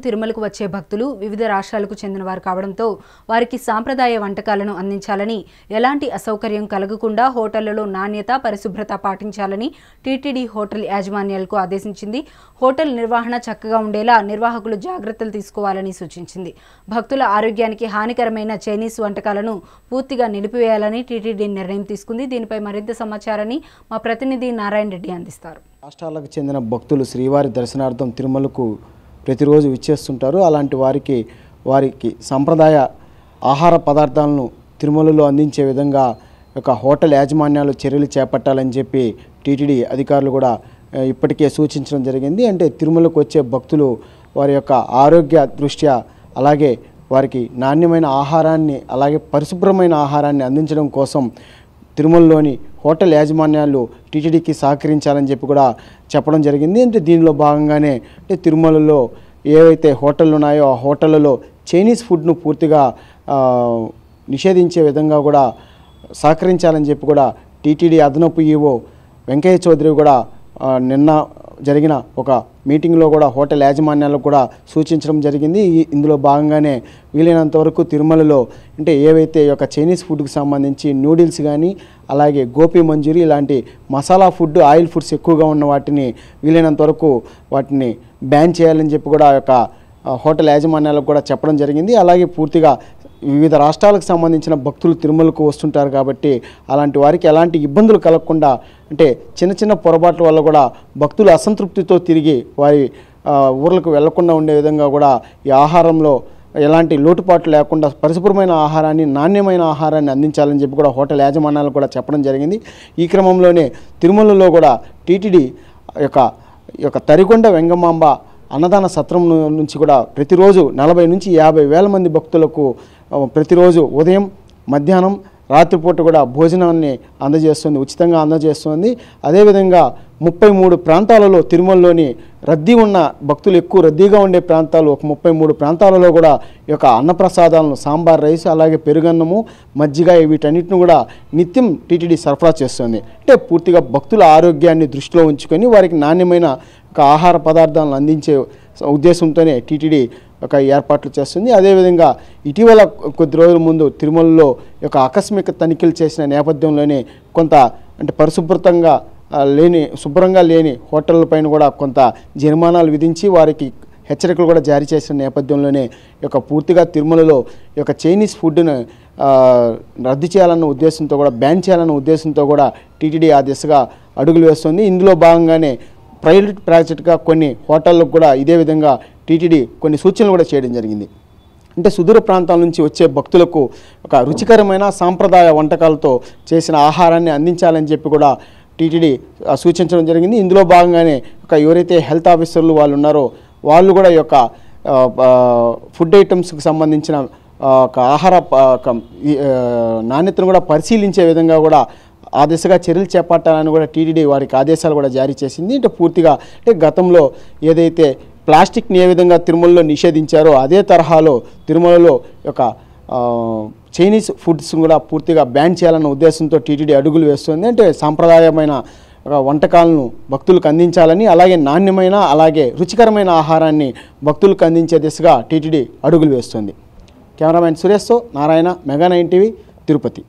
తిరుమలకు వచ్చే భక్తులు వివిధ రాష్ట్రాలకు చెందిన వారు కావడంతో వారికి సాంప్రదాయ వంటకాలను అందించాలని, ఎలాంటి అసౌకర్యం కలగకుండా హోటళ్లలో నాణ్యత, పరిశుభ్రత పాటించాలని టీటీడీ హోటల్ యాజమాన్యాలకు ఆదేశించింది. హోటల్ నిర్వహణ చక్కగా ఉండేలా నిర్వాహకులు జాగ్రత్తలు తీసుకోవాలని సూచించింది. భక్తుల ఆరోగ్యానికి హానికరమైన చైనీస్ వంటకాలను పూర్తిగా నిలిపివేయాలని టీటీడీ నిర్ణయం తీసుకుంది. దీనిపై మరింత సమాచారాన్ని మా ప్రతినిధి నారాయణ రెడ్డి అందిస్తారు. రాష్ట్రాలకు చెందిన భక్తులు శ్రీవారి దర్శనార్థం తిరుమలకు ప్రతిరోజు విచ్చేస్తుంటారు. అలాంటి వారికి సంప్రదాయ ఆహార పదార్థాలను తిరుమలలో అందించే విధంగా హోటల్ యాజమాన్యాలు చర్యలు చేపట్టాలని చెప్పి టీటీడీ అధికారులు కూడా ఇప్పటికే సూచించడం జరిగింది. అంటే తిరుమలకు వచ్చే భక్తులు వారి యొక్క ఆరోగ్య దృష్ట్యా, అలాగే వారికి నాణ్యమైన ఆహారాన్ని, అలాగే పరిశుభ్రమైన ఆహారాన్ని అందించడం కోసం తిరుమలలోని హోటల్ యాజమాన్యాలు టీటీడీకి సహకరించాలని చెప్పి కూడా చెప్పడం జరిగింది. అంటే దీనిలో భాగంగానే తిరుమలలో ఏవైతే హోటళ్ళు ఉన్నాయో ఆ హోటళ్లలో చైనీస్ ఫుడ్ను పూర్తిగా నిషేధించే విధంగా కూడా సహకరించాలని చెప్పి కూడా టీటీడీ అదనపు ఈవో వెంకయ్య చౌదరి కూడా నిన్న జరిగిన ఒక మీటింగ్లో కూడా హోటల్ యాజమాన్యాలకు కూడా సూచించడం జరిగింది. ఇందులో భాగంగానే వీలైనంత వరకు తిరుమలలో ఏవైతే చైనీస్ ఫుడ్కి సంబంధించి నూడిల్స్ కానీ, అలాగే గోపి మంజూరి ఇలాంటి మసాలా ఫుడ్, ఆయిల్ ఫుడ్స్ ఎక్కువగా ఉన్న వాటిని వీలైనంత వరకు వాటిని బ్యాన్ చేయాలని చెప్పి కూడా హోటల్ యాజమాన్యాలకు కూడా చెప్పడం జరిగింది. అలాగే పూర్తిగా వివిధ రాష్ట్రాలకు సంబంధించిన భక్తులు తిరుమలకు వస్తుంటారు కాబట్టి అలాంటి వారికి ఎలాంటి ఇబ్బందులు కలగకుండా, చిన్న చిన్న పొరపాట్ల వల్ల కూడా భక్తులు అసంతృప్తితో తిరిగి వారి ఊర్లకు వెళ్లకుండా ఉండే విధంగా కూడా ఈ ఆహారంలో ఎలాంటి లోటుపాట్లు లేకుండా పరిశుభ్రమైన ఆహారాన్ని, నాణ్యమైన ఆహారాన్ని అందించాలని చెప్పి కూడా హోటల్ యాజమాన్యాలకు కూడా చెప్పడం జరిగింది. ఈ క్రమంలోనే తిరుమలలో కూడా టీటీడీ తరికొండ వెంగమాంబ అన్నదాన సత్రం నుంచి కూడా ప్రతిరోజు 40 నుంచి 50 వేల మంది భక్తులకు ప్రతిరోజు ఉదయం, మధ్యాహ్నం, రాత్రిపూట కూడా భోజనాన్ని ఉచితంగా అందజేస్తుంది. అదేవిధంగా 33 ప్రాంతాలలో తిరుమలలోని రద్దీ ఉన్న భక్తులు ఎక్కువ రద్దీగా ఉండే ప్రాంతాలు 33 ప్రాంతాలలో కూడా అన్నప్రసాదాలను, సాంబార్ రైస్, అలాగే పెరుగన్నము, మజ్జిగ వీటన్నిటిని కూడా నిత్యం టీటీడీ సరఫరా చేస్తుంది. పూర్తిగా భక్తుల ఆరోగ్యాన్ని దృష్టిలో ఉంచుకొని వారికి నాణ్యమైన ఆహార పదార్థాలను అందించే ఉద్దేశంతోనే టీటీడీ ఏర్పాట్లు చేస్తుంది. అదేవిధంగా ఇటీవల కొద్ది రోజుల ముందు తిరుమలలో ఆకస్మిక తనిఖీలు చేసిన నేపథ్యంలోనే కొంత శుభ్రంగా లేని హోటళ్ల పైన కూడా కొంత జరిమానాలు విధించి వారికి హెచ్చరికలు కూడా జారీ చేసిన నేపథ్యంలోనే పూర్తిగా తిరుమలలో చైనీస్ ఫుడ్ను రద్దు చేయాలన్న ఉద్దేశంతో కూడా, బ్యాన్ చేయాలన్న ఉద్దేశంతో కూడా టీటీడీ ఆ దిశగా అడుగులు వేస్తుంది. ఇందులో భాగంగానే ప్రైవేట్ ప్రాజెక్టుగా కొన్ని హోటళ్లకు కూడా ఇదే విధంగా టీటీడీ కొన్ని సూచనలు కూడా చేయడం జరిగింది. సుదూర ప్రాంతాల నుంచి వచ్చే భక్తులకు రుచికరమైన సాంప్రదాయ వంటకాలతో చేసిన ఆహారాన్ని అందించాలని చెప్పి కూడా టీటీడీ సూచించడం జరిగింది. ఇందులో భాగంగానే ఎవరైతే హెల్త్ ఆఫీసర్లు వాళ్ళు ఉన్నారో వాళ్ళు కూడా ఫుడ్ ఐటమ్స్కి సంబంధించిన ఆహార నాణ్యతను కూడా పరిశీలించే విధంగా కూడా ఆ దిశగా చర్యలు చేపట్టాలని కూడా టీటీడీ వారికి ఆదేశాలు కూడా జారీ చేసింది. పూర్తిగా గతంలో ఏదైతే ప్లాస్టిక్ని ఏ విధంగా తిరుమలలో నిషేధించారో అదే తరహాలో తిరుమలలో చైనీస్ ఫుడ్స్ కూడా పూర్తిగా బ్యాన్ చేయాలన్న ఉద్దేశంతో టీటీడీ అడుగులు వేస్తుంది. సాంప్రదాయమైన వంటకాలను భక్తులకు అందించాలని, అలాగే నాణ్యమైన, అలాగే రుచికరమైన ఆహారాన్ని భక్తులకు అందించే దిశగా టీటీడీ అడుగులు వేస్తుంది. కెమెరామెన్ సురేష్తో నారాయణ, మెగా 9 టీవీ, తిరుపతి.